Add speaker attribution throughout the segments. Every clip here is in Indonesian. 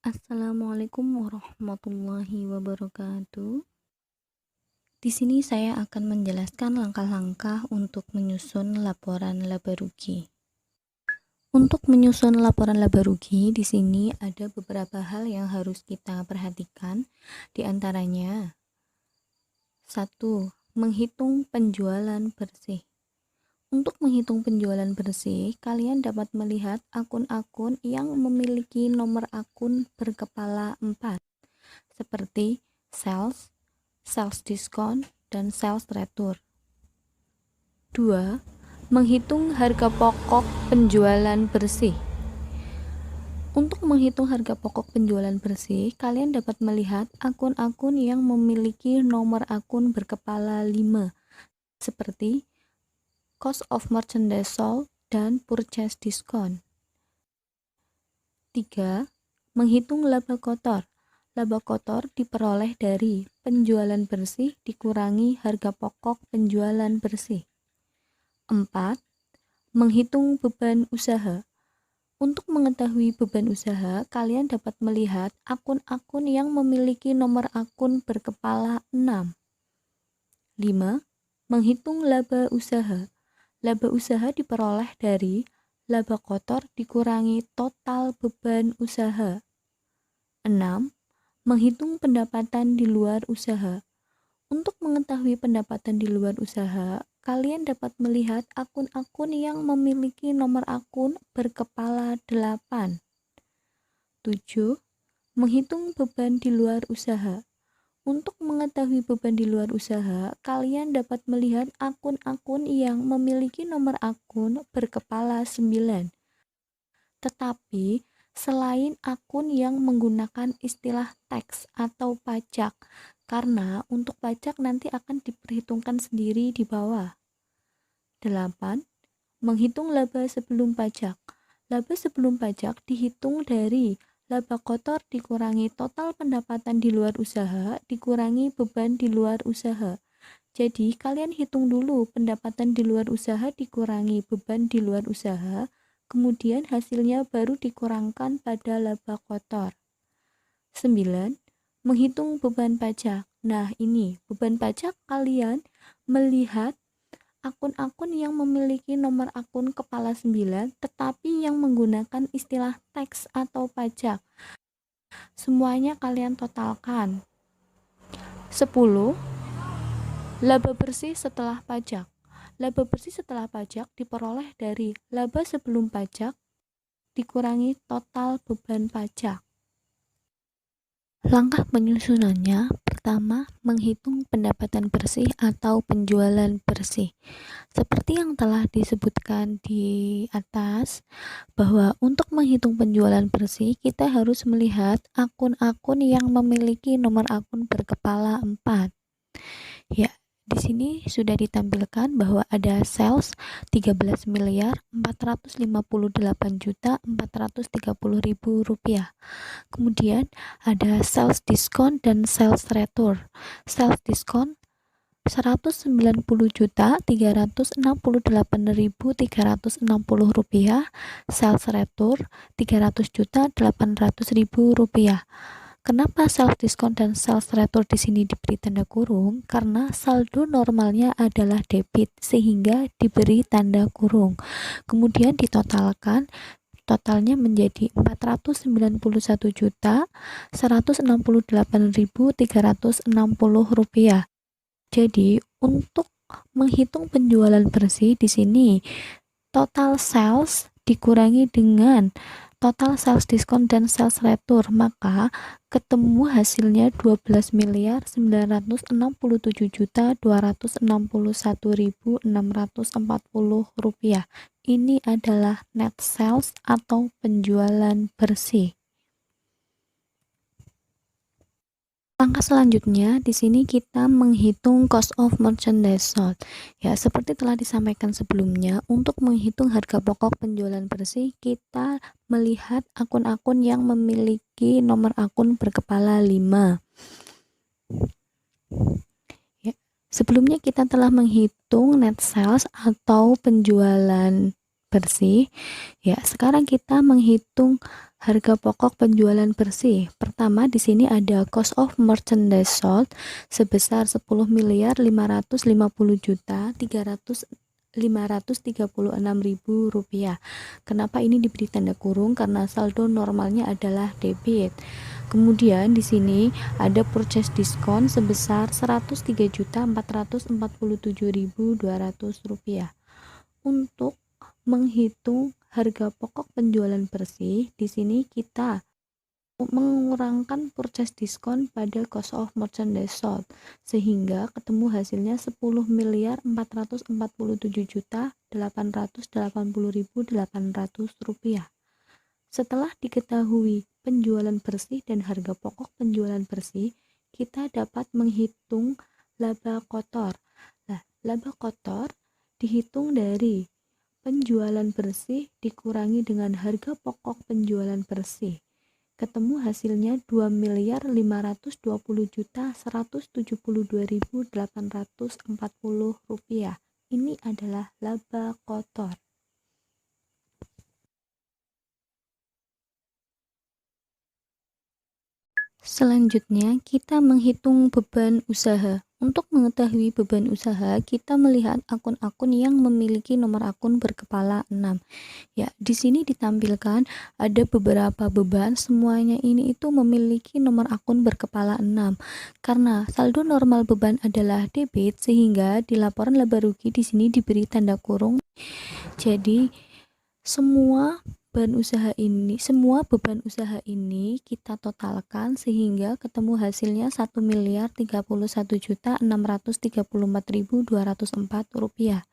Speaker 1: Assalamualaikum warahmatullahi wabarakatuh. Di sini saya akan menjelaskan langkah-langkah untuk menyusun laporan laba rugi. Untuk menyusun laporan laba rugi, di sini ada beberapa hal yang harus kita perhatikan. Di antaranya, 1. Menghitung penjualan bersih. Untuk menghitung penjualan bersih, kalian dapat melihat akun-akun yang memiliki nomor akun berkepala 4, seperti sales, sales diskon, dan sales return. 2. Menghitung harga pokok penjualan bersih. Untuk menghitung harga pokok penjualan bersih, kalian dapat melihat akun-akun yang memiliki nomor akun berkepala 5, seperti cost of merchandise sold dan purchase discount. 3. Menghitung laba kotor. Laba kotor diperoleh dari penjualan bersih dikurangi harga pokok penjualan bersih. 4. Menghitung beban usaha. Untuk mengetahui beban usaha, kalian dapat melihat akun-akun yang memiliki nomor akun berkepala 6. 5. Menghitung laba usaha. Laba usaha diperoleh dari laba kotor dikurangi total beban usaha. 6. Menghitung pendapatan di luar usaha. Untuk mengetahui pendapatan di luar usaha, kalian dapat melihat akun-akun yang memiliki nomor akun berkepala 8. 7. Menghitung beban di luar usaha. Untuk mengetahui beban di luar usaha, kalian dapat melihat akun-akun yang memiliki nomor akun berkepala 9. Tetapi, selain akun yang menggunakan istilah tax atau pajak, karena untuk pajak nanti akan diperhitungkan sendiri di bawah. 8. Menghitung laba sebelum pajak. Laba sebelum pajak dihitung dari laba kotor dikurangi total pendapatan di luar usaha dikurangi beban di luar usaha. Jadi, kalian hitung dulu pendapatan di luar usaha dikurangi beban di luar usaha, kemudian hasilnya baru dikurangkan pada laba kotor. 9. Menghitung beban pajak. Nah, ini beban pajak kalian melihat akun-akun yang memiliki nomor akun kepala 9 tetapi yang menggunakan istilah tax atau pajak. Semuanya kalian totalkan. 10. Laba bersih setelah pajak. Laba bersih setelah pajak diperoleh dari laba sebelum pajak dikurangi total beban pajak. Langkah penyusunannya, pertama, menghitung pendapatan bersih atau penjualan bersih. Seperti yang telah disebutkan di atas, bahwa untuk menghitung penjualan bersih, kita harus melihat akun-akun yang memiliki nomor akun berkepala 4. Ya, di sini sudah ditampilkan bahwa ada sales 13.458.430.000 rupiah. Kemudian ada sales diskon dan sales return. Sales diskon 190.368.360 rupiah, sales return 300.800.000 rupiah. Kenapa sales diskon dan sales return di sini diberi tanda kurung? Karena saldo normalnya adalah debit sehingga diberi tanda kurung. Kemudian ditotalkan, totalnya menjadi 491.168.360 rupiah. Jadi untuk menghitung penjualan bersih di sini total sales dikurangi dengan total sales diskon dan sales return, maka ketemu hasilnya 12.967.261.640 rupiah. Ini adalah net sales atau penjualan bersih. Langkah selanjutnya, di sini kita menghitung cost of merchandise sold. Ya, seperti telah disampaikan sebelumnya, untuk menghitung harga pokok penjualan bersih, kita melihat akun-akun yang memiliki nomor akun berkepala 5. Ya, sebelumnya kita telah menghitung net sales atau penjualan bersih. Ya, sekarang kita menghitung Harga pokok penjualan bersih. Pertama, di sini ada cost of merchandise sold sebesar 10.550.336.000 rupiah. Kenapa ini diberi tanda kurung? Karena saldo normalnya adalah debit. Kemudian di sini ada purchase diskon sebesar 103.447.200 rupiah. Untuk menghitung harga pokok penjualan bersih, di sini kita mengurangkan purchase diskon pada cost of merchandise sold sehingga ketemu hasilnya 10.447.880.800 rupiah. Setelah diketahui penjualan bersih dan harga pokok penjualan bersih, kita dapat menghitung laba kotor. Nah, laba kotor dihitung dari penjualan bersih dikurangi dengan harga pokok penjualan bersih. Ketemu hasilnya 2.520.172.840 rupiah. Ini adalah laba kotor. Selanjutnya, kita menghitung beban usaha. Untuk mengetahui beban usaha, kita melihat akun-akun yang memiliki nomor akun berkepala 6. Ya, di sini ditampilkan ada beberapa beban, semuanya ini itu memiliki nomor akun berkepala 6. Karena saldo normal beban adalah debit, sehingga di laporan laba rugi di sini diberi tanda kurung. Jadi, semua beban usaha ini kita totalkan sehingga ketemu hasilnya 1.031.634.204 rupiah.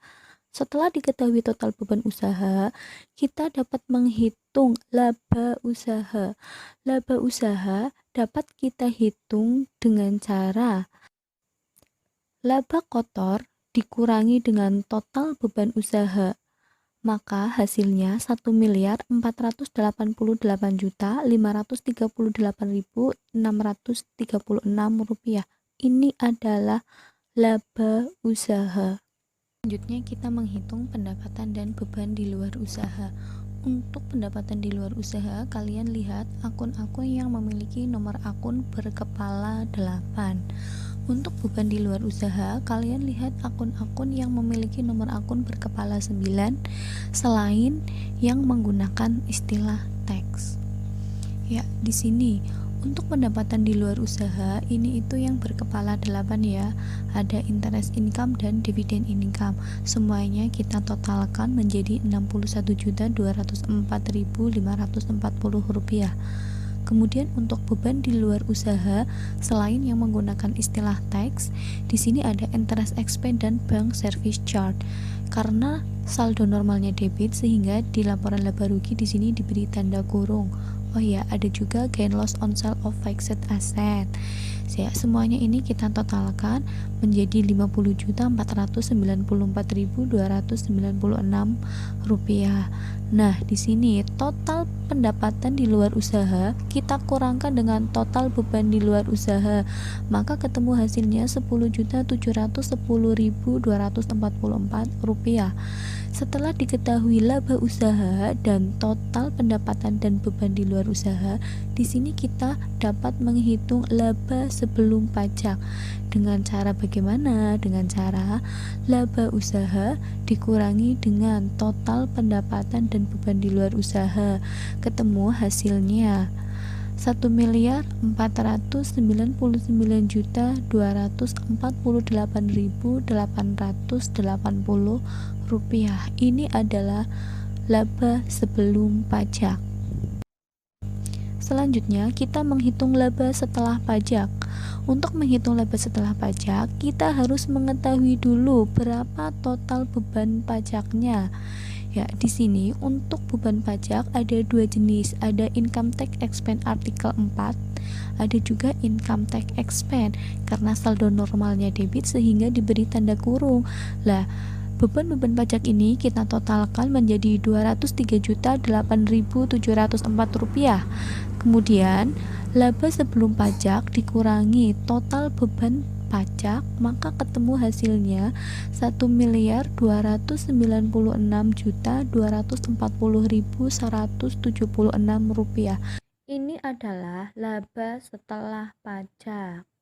Speaker 1: Setelah diketahui total beban usaha, kita dapat menghitung laba usaha. Laba usaha dapat kita hitung dengan cara laba kotor dikurangi dengan total beban usaha. Maka hasilnya 1.488.538.636 rupiah. Ini adalah laba usaha. Selanjutnya kita menghitung pendapatan dan beban di luar usaha. Untuk pendapatan di luar usaha, kalian lihat akun-akun yang memiliki nomor akun berkepala 8. Untuk beban di luar usaha, kalian lihat akun-akun yang memiliki nomor akun berkepala 9 selain yang menggunakan istilah teks. Ya, di sini untuk pendapatan di luar usaha ini itu yang berkepala 8 ya. Ada interest income dan dividend income. Semuanya kita totalkan menjadi 61.204.540 rupiah. Kemudian untuk beban di luar usaha selain yang menggunakan istilah tax, di sini ada interest expense dan bank service charge. Karena saldo normalnya debit sehingga di laporan laba rugi di sini diberi tanda kurung. Oh ya, ada juga gain loss on sale of fixed asset. Ya, semuanya ini kita totalkan menjadi 50.494.296 rupiah. Nah, di sini total pendapatan di luar usaha kita kurangkan dengan total beban di luar usaha, maka ketemu hasilnya 10.710.244 rupiah. Setelah diketahui laba usaha dan total pendapatan dan beban di luar usaha, di sini kita dapat menghitung laba sebelum pajak. Dengan cara bagaimana? Dengan cara laba usaha dikurangi dengan total pendapatan dan beban di luar usaha. Ketemu hasilnya 1.499.248.880 rupiah. Ini adalah laba sebelum pajak. Selanjutnya kita menghitung laba setelah pajak. Untuk menghitung laba setelah pajak, kita harus mengetahui dulu berapa total beban pajaknya. Ya, di sini untuk beban pajak ada dua jenis, ada income tax expense artikel 4, ada juga income tax expense karena saldo normalnya debit sehingga diberi tanda kurung. Lah, beban-beban pajak ini kita totalkan menjadi 203.008.704 rupiah. Kemudian laba sebelum pajak dikurangi total beban pajak, maka ketemu hasilnya 1.296.240.176 rupiah. Ini adalah laba setelah pajak.